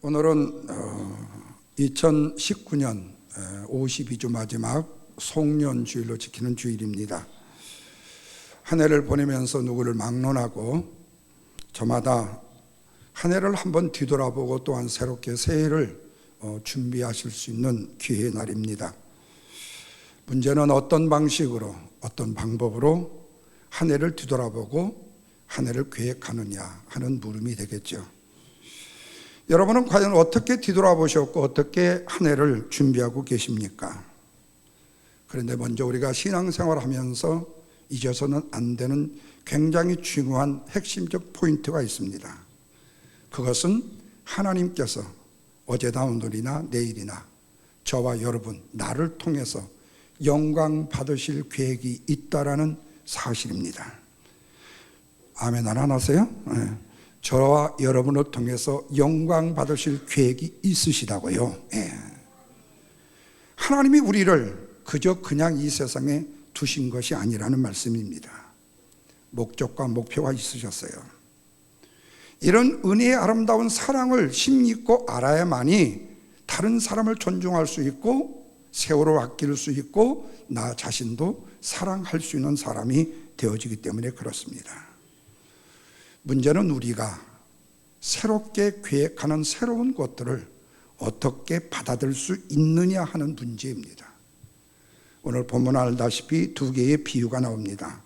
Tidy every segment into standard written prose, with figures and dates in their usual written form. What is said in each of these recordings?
오늘은 2019년 52주 마지막 송년주일로 지키는 주일입니다. 한 해를 보내면서 누구를 막론하고 저마다 한 해를 한번 뒤돌아보고 또한 새롭게 새해를 준비하실 수 있는 기회의 날입니다. 문제는 어떤 방식으로, 어떤 방법으로 한 해를 뒤돌아보고 한 해를 계획하느냐 하는 물음이 되겠죠. 여러분은 과연 어떻게 뒤돌아보셨고 어떻게 한 해를 준비하고 계십니까? 그런데 먼저 우리가 신앙생활을 하면서 잊어서는 안 되는 굉장히 중요한 핵심적 포인트가 있습니다. 그것은 하나님께서 어제나 오늘이나 내일이나 저와 여러분, 나를 통해서 영광 받으실 계획이 있다라는 사실입니다. 아멘 안 하세요? 네. 저와 여러분을 통해서 영광 받으실 계획이 있으시다고요. 네. 하나님이 우리를 그저 그냥 이 세상에 두신 것이 아니라는 말씀입니다. 목적과 목표가 있으셨어요. 이런 은혜의 아름다운 사랑을 심있고 알아야만이 다른 사람을 존중할 수 있고 세월을 아낄 수 있고 나 자신도 사랑할 수 있는 사람이 되어지기 때문에 그렇습니다. 문제는 우리가 새롭게 계획하는 새로운 것들을 어떻게 받아들일 수 있느냐 하는 문제입니다. 오늘 본문 알다시피 두 개의 비유가 나옵니다.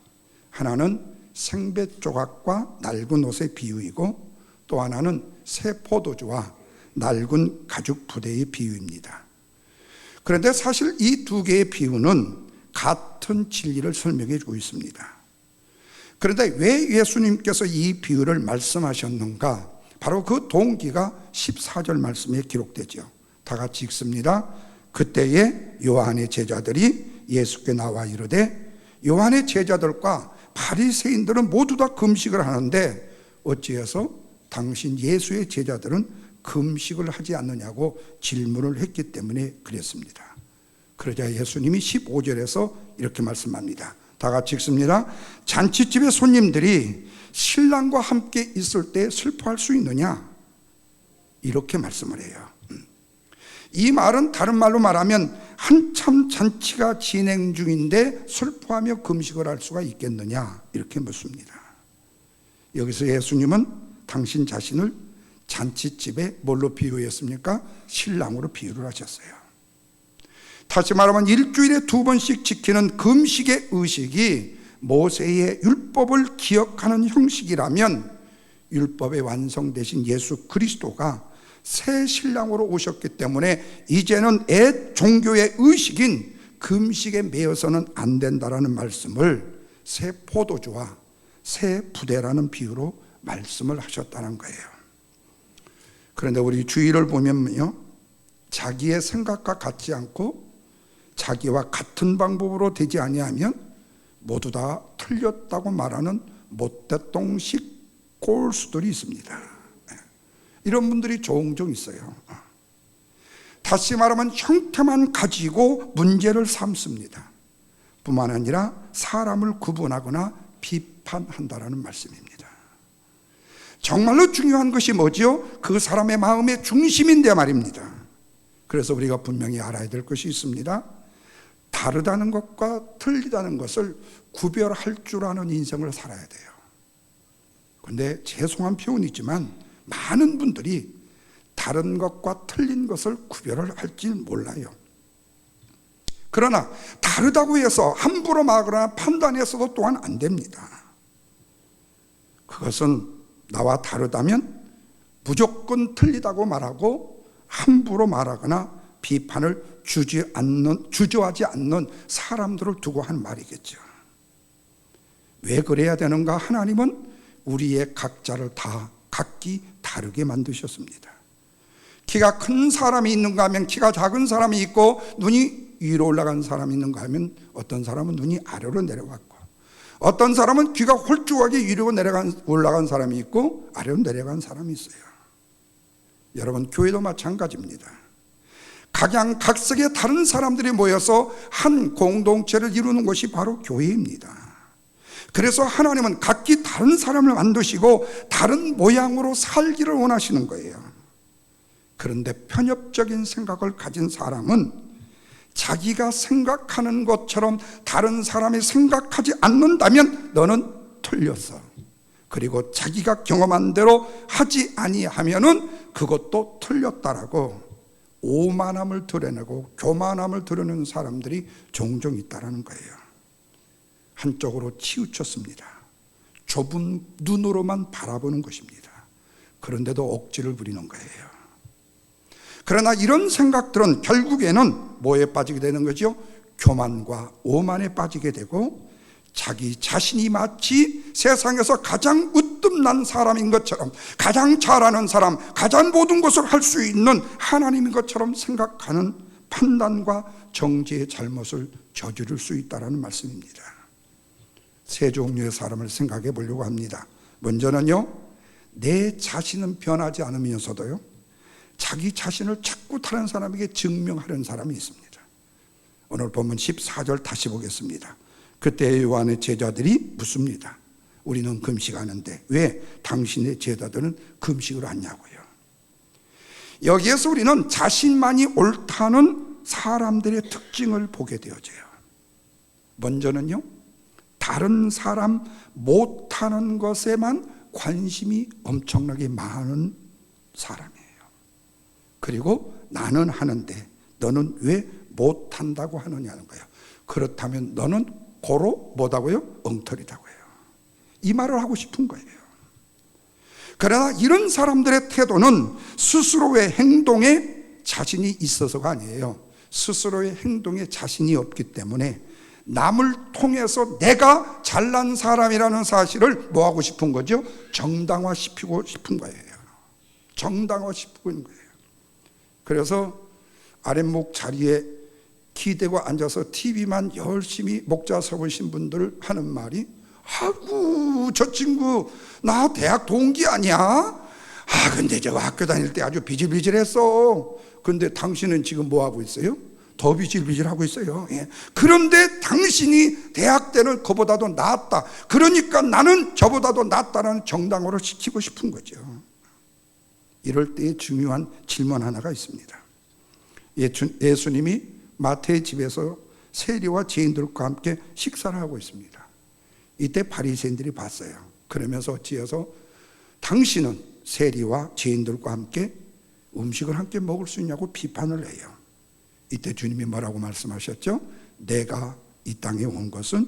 하나는 생배 조각과 낡은 옷의 비유이고 또 하나는 새 포도주와 낡은 가죽 부대의 비유입니다. 그런데 사실 이 두 개의 비유는 같은 진리를 설명해 주고 있습니다. 그런데 왜 예수님께서 이 비유를 말씀하셨는가? 바로 그 동기가 14절 말씀에 기록되죠. 다 같이 읽습니다. 그때에 요한의 제자들이 예수께 나와 이르되 요한의 제자들과 바리새인들은 모두 다 금식을 하는데 어찌해서 당신 예수의 제자들은 금식을 하지 않느냐고 질문을 했기 때문에 그랬습니다. 그러자 예수님이 15절에서 이렇게 말씀합니다. 다 같이 읽습니다. 잔치집의 손님들이 신랑과 함께 있을 때 슬퍼할 수 있느냐? 이렇게 말씀을 해요. 이 말은 다른 말로 말하면 한참 잔치가 진행 중인데 슬퍼하며 금식을 할 수가 있겠느냐? 이렇게 묻습니다. 여기서 예수님은 당신 자신을 잔치집에 뭘로 비유했습니까? 신랑으로 비유를 하셨어요. 다시 말하면 일주일에 2번씩 지키는 금식의 의식이 모세의 율법을 기억하는 형식이라면 율법의 완성되신 예수 그리스도가 새 신랑으로 오셨기 때문에 이제는 옛 종교의 의식인 금식에 매여서는 안 된다라는 말씀을 새 포도주와 새 부대라는 비유로 말씀을 하셨다는 거예요. 그런데 우리 주의를 보면요, 자기의 생각과 같지 않고 자기와 같은 방법으로 되지 아니하면 모두 다 틀렸다고 말하는 못대똥식 꼴수들이 있습니다. 이런 분들이 종종 있어요. 다시 말하면 형태만 가지고 문제를 삼습니다. 뿐만 아니라 사람을 구분하거나 비판한다라는 말씀입니다. 정말로 중요한 것이 뭐죠? 그 사람의 마음의 중심인데 말입니다. 그래서 우리가 분명히 알아야 될 것이 있습니다. 다르다는 것과 틀리다는 것을 구별할 줄 아는 인생을 살아야 돼요. 그런데 죄송한 표현이지만 많은 분들이 다른 것과 틀린 것을 구별을 할 줄 몰라요. 그러나 다르다고 해서 함부로 말하거나 판단해서도 또한 안 됩니다. 그것은 나와 다르다면 무조건 틀리다고 말하고 함부로 말하거나 비판을 주저하지 않는 사람들을 두고 한 말이겠죠. 왜 그래야 되는가? 하나님은 우리의 각자를 다 각기 다르게 만드셨습니다. 키가 큰 사람이 있는가 하면 키가 작은 사람이 있고, 눈이 위로 올라간 사람이 있는가 하면 어떤 사람은 눈이 아래로 내려갔고, 어떤 사람은 귀가 홀쭉하게 위로 올라간 사람이 있고 아래로 내려간 사람이 있어요. 여러분, 교회도 마찬가지입니다. 각양각색의 다른 사람들이 모여서 한 공동체를 이루는 것이 바로 교회입니다. 그래서 하나님은 각기 다른 사람을 만드시고 다른 모양으로 살기를 원하시는 거예요. 그런데 편협적인 생각을 가진 사람은 자기가 생각하는 것처럼 다른 사람이 생각하지 않는다면 너는 틀렸어. 그리고 자기가 경험한 대로 하지 아니하면은 그것도 틀렸다라고 오만함을 드러내고 교만함을 드러내는 사람들이 종종 있다라는 거예요. 한쪽으로 치우쳤습니다. 좁은 눈으로만 바라보는 것입니다. 그런데도 억지를 부리는 거예요. 그러나 이런 생각들은 결국에는 뭐에 빠지게 되는 거죠? 교만과 오만에 빠지게 되고 자기 자신이 마치 세상에서 가장 으뜸난 사람인 것처럼, 가장 잘하는 사람, 가장 모든 것을 할 수 있는 하나님인 것처럼 생각하는 판단과 정죄의 잘못을 저지를 수 있다는 말씀입니다. 세 종류의 사람을 생각해 보려고 합니다. 먼저는요, 내 자신은 변하지 않으면서도요 자기 자신을 자꾸 다른 사람에게 증명하려는 사람이 있습니다. 오늘 본문 14절 다시 보겠습니다. 그때 요한의 제자들이 묻습니다. 우리는 금식하는데 왜 당신의 제자들은 금식을 하냐고요. 여기에서 우리는 자신만이 옳다는 사람들의 특징을 보게 되어져요. 먼저는요, 다른 사람 못하는 것에만 관심이 엄청나게 많은 사람이에요. 그리고 나는 하는데 너는 왜 못한다고 하느냐는 거예요. 그렇다면 너는 고로 뭐다고요? 엉터리다고요. 이 말을 하고 싶은 거예요. 그러나 이런 사람들의 태도는 스스로의 행동에 자신이 있어서가 아니에요. 스스로의 행동에 자신이 없기 때문에 남을 통해서 내가 잘난 사람이라는 사실을 뭐 하고 싶은 거죠? 정당화시키고 싶은 거예요. 정당화시키고 있는 거예요. 그래서 아랫목 자리에 기대고 앉아서 TV만 열심히 목자 서보신 분들 하는 말이, 아이고 저 친구 나 대학 동기 아니야? 근데 저 학교 다닐 때 아주 비질비질했어. 근데 당신은 지금 뭐 하고 있어요? 더 비질비질하고 있어요. 예. 그런데 당신이 대학 때는 그보다도 낫다. 그러니까 나는 저보다도 낫다는 정당화를 시키고 싶은 거죠. 이럴 때의 중요한 질문 하나가 있습니다. 예수님이 마태의 집에서 세리와 죄인들과 함께 식사를 하고 있습니다. 이때 바리새인들이 봤어요. 그러면서 어찌해서 당신은 세리와 죄인들과 함께 음식을 함께 먹을 수 있냐고 비판을 해요. 이때 주님이 뭐라고 말씀하셨죠? 내가 이 땅에 온 것은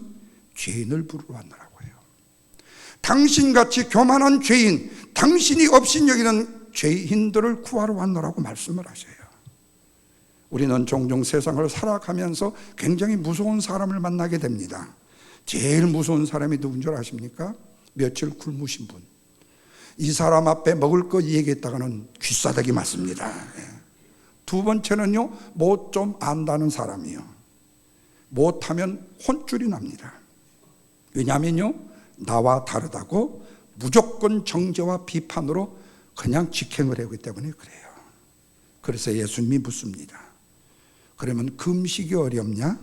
죄인을 부르러 왔노라고 해요. 당신같이 교만한 죄인, 당신이 업신여기는 죄인들을 구하러 왔노라고 말씀을 하셔요. 우리는 종종 세상을 살아가면서 굉장히 무서운 사람을 만나게 됩니다. 제일 무서운 사람이 누군 줄 아십니까? 며칠 굶으신 분. 이 사람 앞에 먹을 거 얘기했다가는 귀싸대기 맞습니다. 두 번째는요, 뭐 좀 안다는 사람이요. 못하면 혼쭐이 납니다. 왜냐하면요, 나와 다르다고 무조건 정죄와 비판으로 그냥 직행을 하기 때문에 그래요. 그래서 예수님이 묻습니다. 그러면 금식이 어렵냐?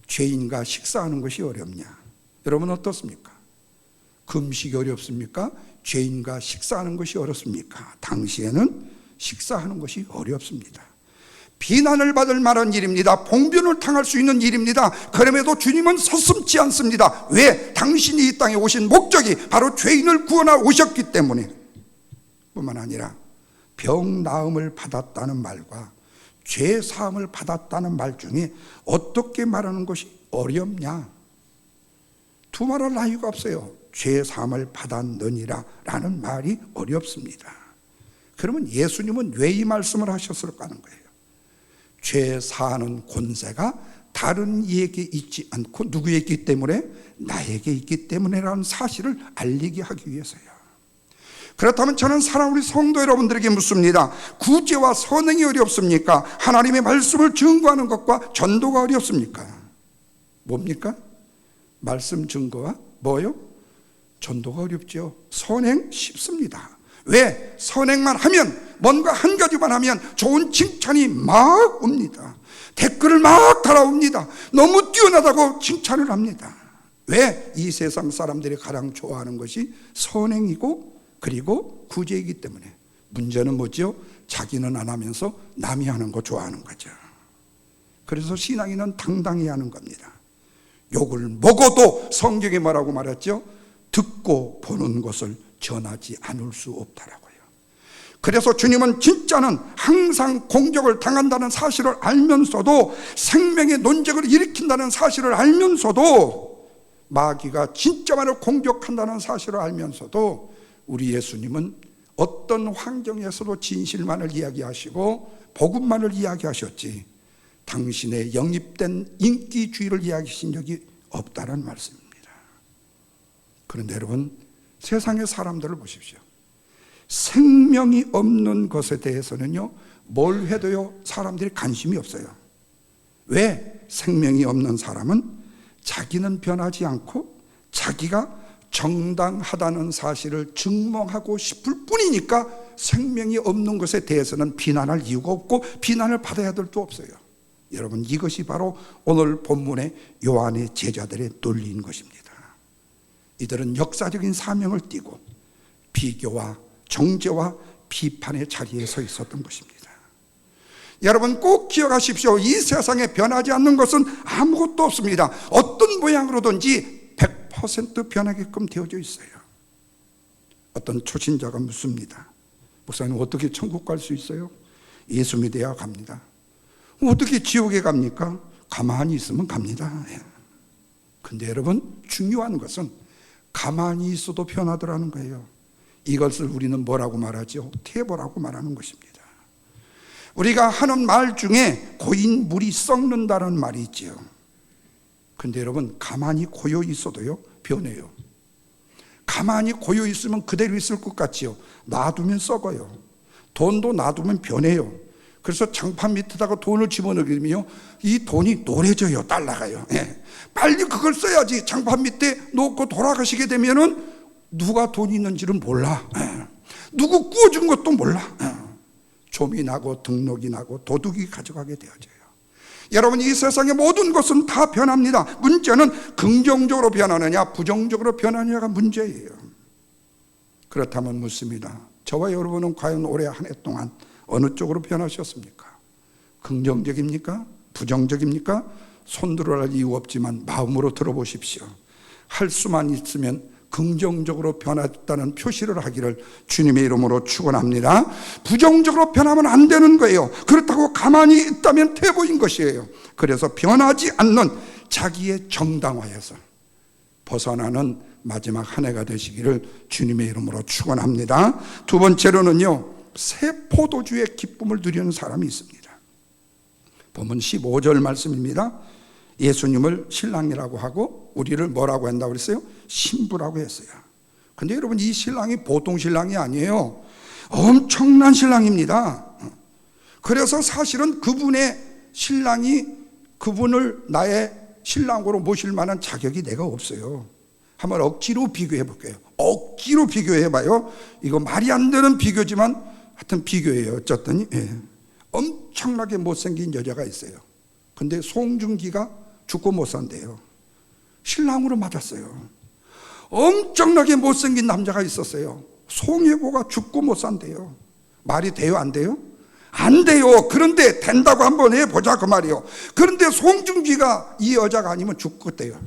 죄인과 식사하는 것이 어렵냐? 여러분 어떻습니까? 금식이 어렵습니까? 죄인과 식사하는 것이 어렵습니까? 당시에는 식사하는 것이 어렵습니다. 비난을 받을 만한 일입니다. 봉변을 당할 수 있는 일입니다. 그럼에도 주님은 서슴지 않습니다. 왜? 당신이 이 땅에 오신 목적이 바로 죄인을 구원하러 오셨기 때문에. 뿐만 아니라 병 나음을 받았다는 말과 죄 사함을 받았다는 말 중에 어떻게 말하는 것이 어렵냐? 두 말할 나위가 없어요. 죄 사함을 받았느니라 라는 말이 어렵습니다. 그러면 예수님은 왜 이 말씀을 하셨을까 하는 거예요. 죄 사하는 권세가 다른 이에게 있지 않고 누구에게 있기 때문에? 나에게 있기 때문에라는 사실을 알리게 하기 위해서요. 그렇다면 저는 사랑하는 우리 성도 여러분들에게 묻습니다. 구제와 선행이 어렵습니까? 하나님의 말씀을 증거하는 것과 전도가 어렵습니까? 뭡니까? 말씀 증거와 뭐요? 전도가 어렵죠. 선행 쉽습니다. 왜? 선행만 하면, 뭔가 한 가지만 하면 좋은 칭찬이 막 옵니다. 댓글을 막 달아옵니다. 너무 뛰어나다고 칭찬을 합니다. 왜? 이 세상 사람들이 가장 좋아하는 것이 선행이고 그리고 구제이기 때문에. 문제는 뭐죠? 자기는 안 하면서 남이 하는 거 좋아하는 거죠. 그래서 신앙인은 당당히 하는 겁니다. 욕을 먹어도 성경에 뭐라고 말했죠? 듣고 보는 것을 전하지 않을 수 없다라고요. 그래서 주님은 진짜는 항상 공격을 당한다는 사실을 알면서도, 생명의 논쟁을 일으킨다는 사실을 알면서도, 마귀가 진짜만을 공격한다는 사실을 알면서도 우리 예수님은 어떤 환경에서도 진실만을 이야기하시고 복음만을 이야기하셨지 당신의 영입된 인기주의를 이야기하신 적이 없다는 말씀입니다. 그런데 여러분, 세상의 사람들을 보십시오. 생명이 없는 것에 대해서는요, 뭘 해도요 사람들이 관심이 없어요. 왜? 생명이 없는 사람은 자기는 변하지 않고 자기가 정당하다는 사실을 증명하고 싶을 뿐이니까 생명이 없는 것에 대해서는 비난할 이유가 없고 비난을 받아야 될 도 없어요. 여러분, 이것이 바로 오늘 본문의 요한의 제자들의 논리인 것입니다. 이들은 역사적인 사명을 띠고 비교와 정죄와 비판의 자리에 서 있었던 것입니다. 여러분, 꼭 기억하십시오. 이 세상에 변하지 않는 것은 아무것도 없습니다. 어떤 모양으로든지 100% 변하게끔 되어져 있어요. 어떤 초신자가 묻습니다. 목사님, 어떻게 천국 갈 수 있어요? 예수 믿어야 갑니다. 어떻게 지옥에 갑니까? 가만히 있으면 갑니다. 근데 여러분, 중요한 것은 가만히 있어도 변하더라는 거예요. 이것을 우리는 뭐라고 말하죠? 태보라고 말하는 것입니다. 우리가 하는 말 중에 고인 물이 썩는다는 말이 있죠. 근데 여러분, 가만히 고여 있어도요 변해요. 가만히 고여 있으면 그대로 있을 것 같지요. 놔두면 썩어요. 돈도 놔두면 변해요. 그래서 장판 밑에다가 돈을 집어넣으면요 이 돈이 노래져요. 달라가요. 빨리 그걸 써야지. 장판 밑에 놓고 돌아가시게 되면은 누가 돈이 있는지는 몰라. 누구 구워준 것도 몰라. 좀이 나고 등록이 나고 도둑이 가져가게 되어져요. 여러분, 이 세상의 모든 것은 다 변합니다. 문제는 긍정적으로 변하느냐 부정적으로 변하느냐가 문제예요. 그렇다면 묻습니다. 저와 여러분은 과연 올해 한 해 동안 어느 쪽으로 변하셨습니까? 긍정적입니까? 부정적입니까? 손들어갈 이유 없지만 마음으로 들어보십시오. 할 수만 있으면 긍정적으로 변했다는 표시를 하기를 주님의 이름으로 축원합니다. 부정적으로 변하면 안 되는 거예요. 그렇다고 가만히 있다면 퇴보인 것이에요. 그래서 변하지 않는 자기의 정당화에서 벗어나는 마지막 한 해가 되시기를 주님의 이름으로 축원합니다. 두 번째로는요, 새 포도주의 기쁨을 누리는 사람이 있습니다. 본문 15절 말씀입니다. 예수님을 신랑이라고 하고 우리를 뭐라고 한다고 그랬어요? 신부라고 했어요. 근데 여러분, 이 신랑이 보통 신랑이 아니에요. 엄청난 신랑입니다. 그래서 사실은 그분의 신랑이 그분을 나의 신랑으로 모실 만한 자격이 내가 없어요. 한번 억지로 비교해 볼게요. 억지로 비교해 봐요. 이거 말이 안 되는 비교지만 하여튼 비교예요. 어쨌더니 엄청나게 못생긴 여자가 있어요. 근데 송중기가 죽고 못 산대요. 신랑으로 맞았어요. 엄청나게 못생긴 남자가 있었어요. 송혜고가 죽고 못 산대요. 말이 돼요? 안 돼요? 안 돼요. 그런데 된다고 한번 해보자 그 말이요. 그런데 송중기가 이 여자가 아니면 죽겠대요.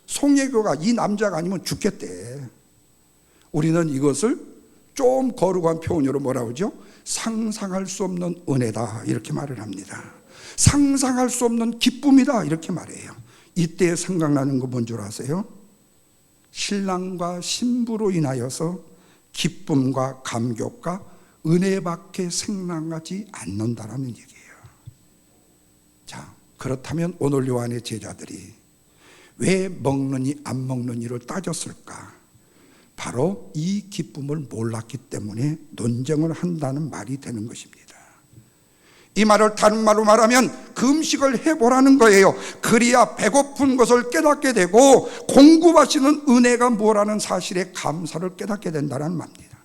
송혜교가 이 남자가 아니면 죽겠대. 우리는 이것을 좀 거룩한 표현으로 뭐라고 하죠? 상상할 수 없는 은혜다 이렇게 말을 합니다. 상상할 수 없는 기쁨이다 이렇게 말해요. 이때 생각나는 거 뭔 줄 아세요? 신랑과 신부로 인하여서 기쁨과 감격과 은혜밖에 생각나지 않는다라는 얘기예요. 자, 그렇다면 오늘 요한의 제자들이 왜 먹느니 안 먹느니를 따졌을까? 바로 이 기쁨을 몰랐기 때문에 논쟁을 한다는 말이 되는 것입니다. 이 말을 다른 말로 말하면 그 음식을 해보라는 거예요. 그래야 배고픈 것을 깨닫게 되고 공급하시는 은혜가 뭐라는 사실에 감사를 깨닫게 된다는 말입니다.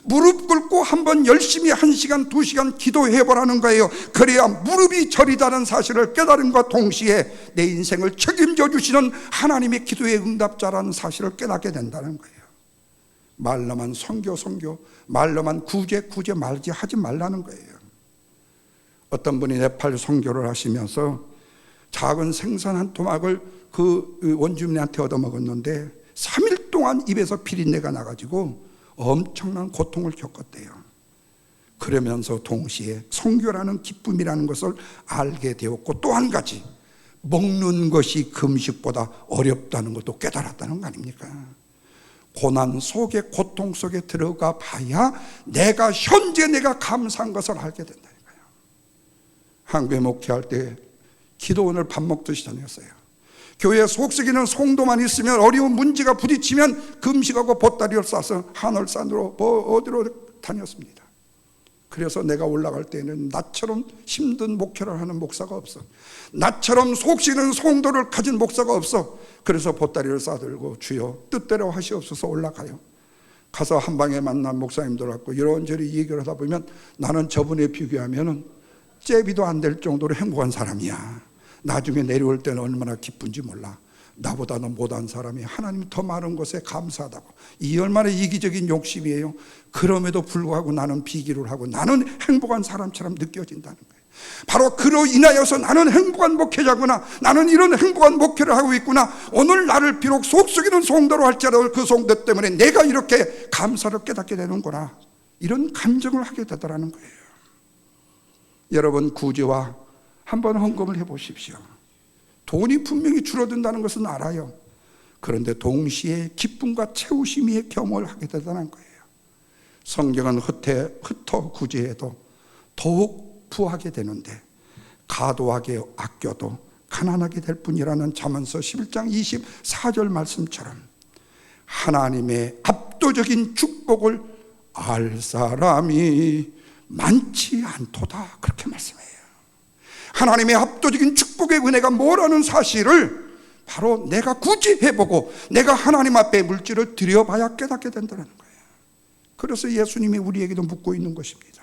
무릎 꿇고 한번 열심히 1시간 2시간 기도해보라는 거예요. 그래야 무릎이 저리다는 사실을 깨달음과 동시에 내 인생을 책임져 주시는 하나님의 기도의 응답자라는 사실을 깨닫게 된다는 거예요. 말로만 선교, 말로만 구제 말지 하지 말라는 거예요. 어떤 분이 네팔 선교를 하시면서 작은 생선 한 토막을 그 원주민한테 얻어먹었는데 3일 동안 입에서 비린내가 나가지고 엄청난 고통을 겪었대요. 그러면서 동시에 선교라는 기쁨이라는 것을 알게 되었고, 또 한 가지, 먹는 것이 금식보다 어렵다는 것도 깨달았다는 거 아닙니까? 고난 속에, 고통 속에 들어가 봐야 현재 내가 감사한 것을 알게 된다니까요. 한국에 목회할 때 기도원을 밥 먹듯이 다녔어요. 교회 속썩이는 송도만 있으면, 어려운 문제가 부딪히면 금식하고 보따리를 싸서 하늘산으로 어디로 다녔습니다. 그래서 내가 올라갈 때는 나처럼 힘든 목회를 하는 목사가 없어. 나처럼 속쓰는 송도를 가진 목사가 없어. 그래서 보따리를 싸들고 주여 뜻대로 하시옵소서 올라가요. 가서 한방에 만난 목사님들 갖고 이런저런 얘기를 하다 보면 나는 저분에 비교하면 잽이도 안 될 정도로 행복한 사람이야. 나중에 내려올 때는 얼마나 기쁜지 몰라. 나보다는 못한 사람이 하나님 더 많은 것에 감사하다고. 이 얼마나 이기적인 욕심이에요. 그럼에도 불구하고 나는 비기를 하고 나는 행복한 사람처럼 느껴진다는 거예요. 바로 그로 인하여서 나는 행복한 목회자구나, 나는 이런 행복한 목회를 하고 있구나, 오늘 나를 비록 속썩이는 송도로 할지라도 그 송도 때문에 내가 이렇게 감사를 깨닫게 되는구나, 이런 감정을 하게 되더라는 거예요. 여러분, 구제와 한번 헌금을 해보십시오. 돈이 분명히 줄어든다는 것은 알아요. 그런데 동시에 기쁨과 채우심의 경험을 하게 되다는 거예요. 성경은 흩어 구제해도 더욱 부하게 되는데 과도하게 아껴도 가난하게 될 뿐이라는 잠언서 11장 24절 말씀처럼 하나님의 압도적인 축복을 알 사람이 많지 않도다, 그렇게 말씀해요. 하나님의 압도적인 축복의 은혜가 뭐라는 사실을 바로 내가 굳이 해보고 내가 하나님 앞에 물질을 드려봐야 깨닫게 된다는 거예요. 그래서 예수님이 우리에게도 묻고 있는 것입니다.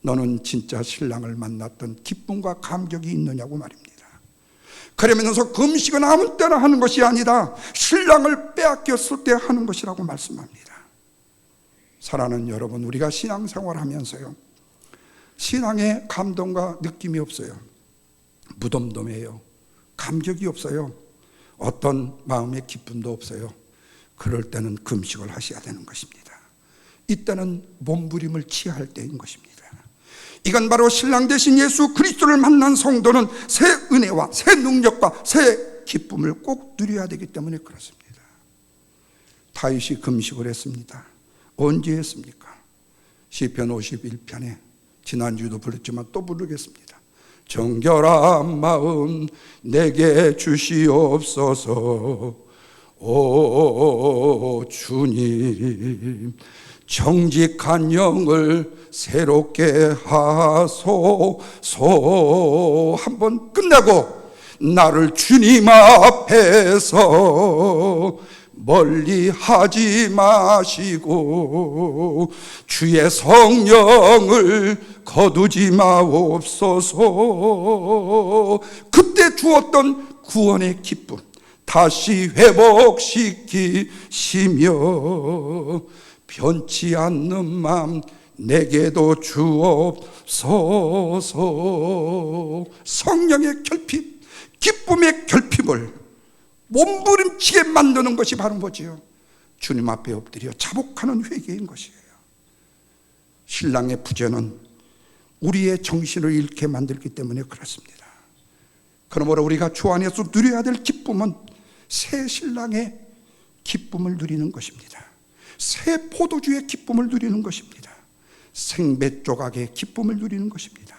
너는 진짜 신랑을 만났던 기쁨과 감격이 있느냐고 말입니다. 그러면서 금식은 아무 때나 하는 것이 아니다, 신랑을 빼앗겼을 때 하는 것이라고 말씀합니다. 사랑하는 여러분, 우리가 신앙생활 하면서요, 신앙의 감동과 느낌이 없어요. 무덤덤해요. 감격이 없어요. 어떤 마음의 기쁨도 없어요. 그럴 때는 금식을 하셔야 되는 것입니다. 이때는 몸부림을 취할 때인 것입니다. 이건 바로 신랑 되신 예수 그리스도를 만난 성도는 새 은혜와 새 능력과 새 기쁨을 꼭 누려야 되기 때문에 그렇습니다. 다윗이 금식을 했습니다. 언제 했습니까? 시편 51편에 지난주에도 불렀지만 또 부르겠습니다. 정결한 마음 내게 주시옵소서. 오 주님, 정직한 영을 새롭게 하소서. 한번 끝내고 나를 주님 앞에서 멀리 하지 마시고 주의 성령을 거두지 마옵소서. 그때 주었던 구원의 기쁨 다시 회복시키시며 변치 않는 마음 내게도 주옵소서. 성령의 결핍, 기쁨의 결핍을 몸부림치게 만드는 것이 바로 뭐지요? 주님 앞에 엎드려 자복하는 회개인 것이에요. 신랑의 부재는 우리의 정신을 잃게 만들기 때문에 그렇습니다. 그러므로 우리가 주 안에서 누려야 될 기쁨은 새 신랑의 기쁨을 누리는 것입니다. 새 포도주의 기쁨을 누리는 것입니다. 생배 조각의 기쁨을 누리는 것입니다.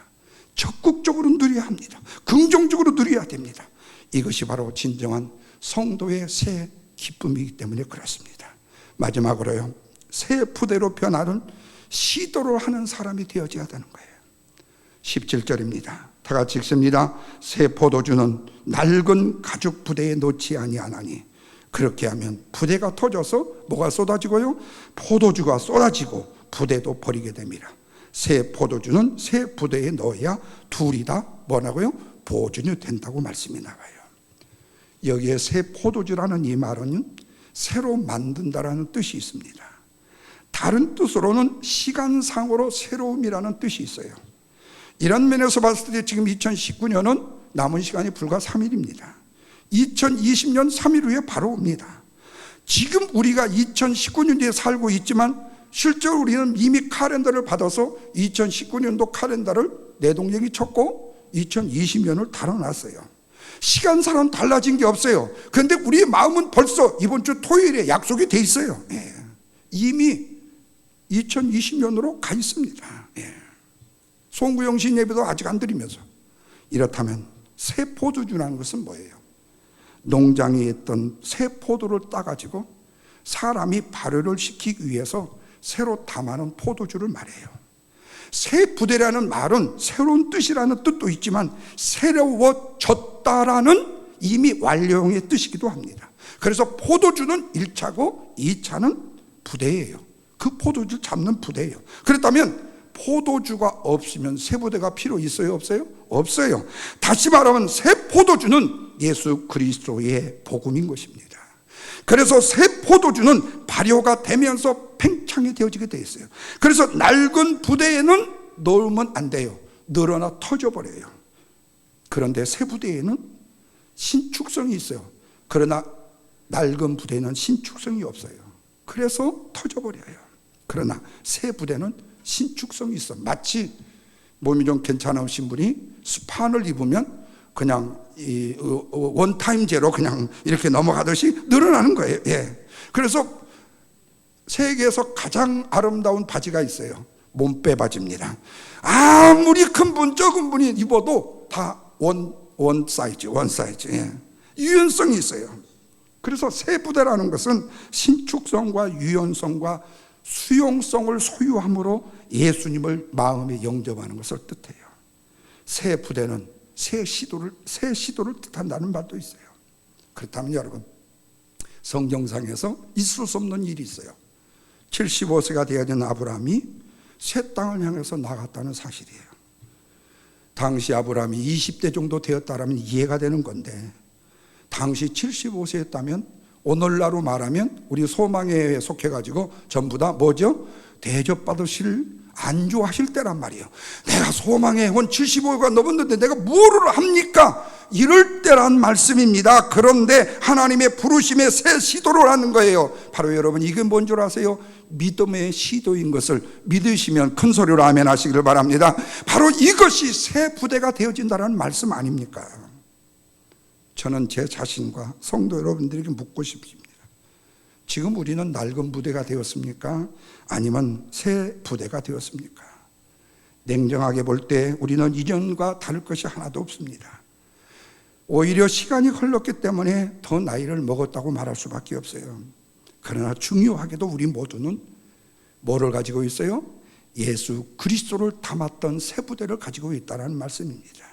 적극적으로 누려야 합니다. 긍정적으로 누려야 됩니다. 이것이 바로 진정한 성도의 새 기쁨이기 때문에 그렇습니다. 마지막으로요, 새 부대로 변하는 시도를 하는 사람이 되어져야 되는 거예요. 17절입니다. 다 같이 읽습니다. 새 포도주는 낡은 가죽 부대에 놓지 아니하나니 그렇게 하면 부대가 터져서 뭐가 쏟아지고요? 포도주가 쏟아지고 부대도 버리게 됩니다. 새 포도주는 새 부대에 넣어야 둘이 다 뭐라고요? 보존이 된다고 말씀이 나와요. 여기에 새 포도주라는 이 말은 새로 만든다라는 뜻이 있습니다. 다른 뜻으로는 시간상으로 새로움이라는 뜻이 있어요. 이런 면에서 봤을 때 지금 2019년은 남은 시간이 불과 3일입니다. 2020년 3일 후에 바로 옵니다. 지금 우리가 2019년도에 살고 있지만 실제로 우리는 이미 칼렌더를 받아서 2019년도 칼렌더를 내동댕이 쳤고 2020년을 달아놨어요. 시간상은 달라진 게 없어요. 그런데 우리의 마음은 벌써 이번 주 토요일에 약속이 돼 있어요. 이미 2020년으로 가 있습니다. 송구영신 예배도 아직 안 드리면서. 이렇다면 새 포도주라는 것은 뭐예요? 농장에 있던 새 포도를 따가지고 사람이 발효를 시키기 위해서 새로 담아놓은 포도주를 말해요. 새 부대라는 말은 새로운 뜻이라는 뜻도 있지만 새로워졌다라는 이미 완료형의 뜻이기도 합니다. 그래서 포도주는 1차고 2차는 부대예요. 그 포도주를 잡는 부대예요. 그렇다면 포도주가 없으면 새 부대가 필요 있어요? 없어요? 없어요. 다시 말하면 새 포도주는 예수 그리스도의 복음인 것입니다. 그래서 새 포도주는 발효가 되면서 팽창이 되어지게 되어 있어요. 그래서 낡은 부대에는 넣으면 안 돼요. 늘어나 터져버려요. 그런데 새 부대에는 신축성이 있어요. 그러나 낡은 부대는 신축성이 없어요. 그래서 터져버려요. 그러나 새 부대는 신축성이 있어. 마치 몸이 좀 괜찮으신 분이 스판을 입으면 그냥 원타임 제로 그냥 이렇게 넘어가듯이 늘어나는 거예요. 그래서 세계에서 가장 아름다운 바지가 있어요. 몸빼 바지입니다. 아무리 큰 분, 적은 분이 입어도 다 원 사이즈. 유연성이 있어요. 그래서 새 부대라는 것은 신축성과 유연성과 수용성을 소유함으로 예수님을 마음에 영접하는 것을 뜻해요. 새 부대는 새 시도를 뜻한다는 말도 있어요. 그렇다면 여러분, 성경상에서 있을 수 없는 일이 있어요. 75세가 되어진 아브라함이 새 땅을 향해서 나갔다는 사실이에요. 당시 아브라함이 20대 정도 되었다라면 이해가 되는 건데, 당시 75세였다면 오늘날로 말하면 우리 소망회에 속해가지고 전부 다 뭐죠? 대접받으실 안주하실 때란 말이에요. 내가 소망회 원 75가 넘었는데 내가 뭐를 합니까? 이럴 때란 말씀입니다. 그런데 하나님의 부르심에 새 시도를 하는 거예요. 바로 여러분, 이게 뭔 줄 아세요? 믿음의 시도인 것을 믿으시면 큰 소리로 아멘 하시기를 바랍니다. 바로 이것이 새 부대가 되어진다는 말씀 아닙니까? 저는 제 자신과 성도 여러분들에게 묻고 싶습니다. 지금 우리는 낡은 부대가 되었습니까? 아니면 새 부대가 되었습니까? 냉정하게 볼 때 우리는 이전과 다를 것이 하나도 없습니다. 오히려 시간이 흘렀기 때문에 더 나이를 먹었다고 말할 수밖에 없어요. 그러나 중요하게도 우리 모두는 뭐를 가지고 있어요? 예수 그리스도를 담았던 새 부대를 가지고 있다는 말씀입니다.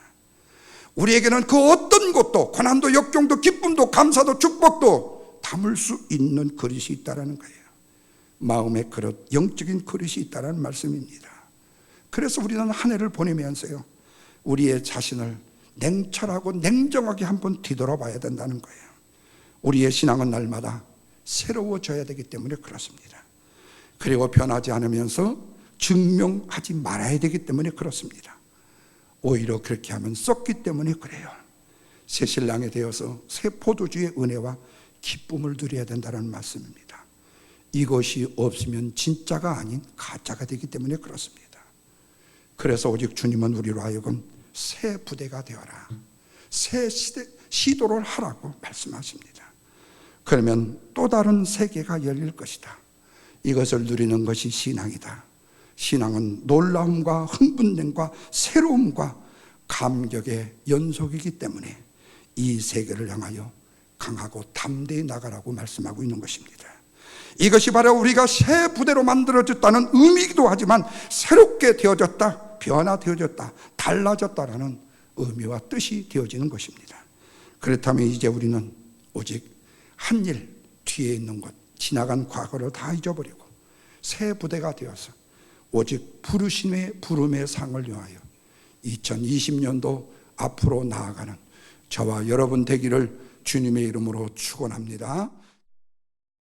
우리에게는 그 어떤 것도, 고난도, 역경도, 기쁨도, 감사도, 축복도 담을 수 있는 그릇이 있다는 거예요. 마음의 그릇, 영적인 그릇이 있다는 말씀입니다. 그래서 우리는 한 해를 보내면서요, 우리의 자신을 냉철하고 냉정하게 한번 뒤돌아봐야 된다는 거예요. 우리의 신앙은 날마다 새로워져야 되기 때문에 그렇습니다. 그리고 변하지 않으면서 증명하지 말아야 되기 때문에 그렇습니다. 오히려 그렇게 하면 썩기 때문에 그래요. 새 신랑이 되어서 새 포도주의 은혜와 기쁨을 누려야 된다는 말씀입니다. 이것이 없으면 진짜가 아닌 가짜가 되기 때문에 그렇습니다. 그래서 오직 주님은 우리로 하여금 새 부대가 되어라, 새 시도를 하라고 말씀하십니다. 그러면 또 다른 세계가 열릴 것이다. 이것을 누리는 것이 신앙이다. 신앙은 놀라움과 흥분됨과 새로움과 감격의 연속이기 때문에 이 세계를 향하여 강하고 담대히 나가라고 말씀하고 있는 것입니다. 이것이 바로 우리가 새 부대로 만들어졌다는 의미이기도 하지만 새롭게 되어졌다, 변화되어졌다, 달라졌다라는 의미와 뜻이 되어지는 것입니다. 그렇다면 이제 우리는 오직 한 일, 뒤에 있는 것, 지나간 과거를 다 잊어버리고 새 부대가 되어서 오직 부르심의 부름의 상을 위하여 2020년도 앞으로 나아가는 저와 여러분 되기를 주님의 이름으로 축원합니다.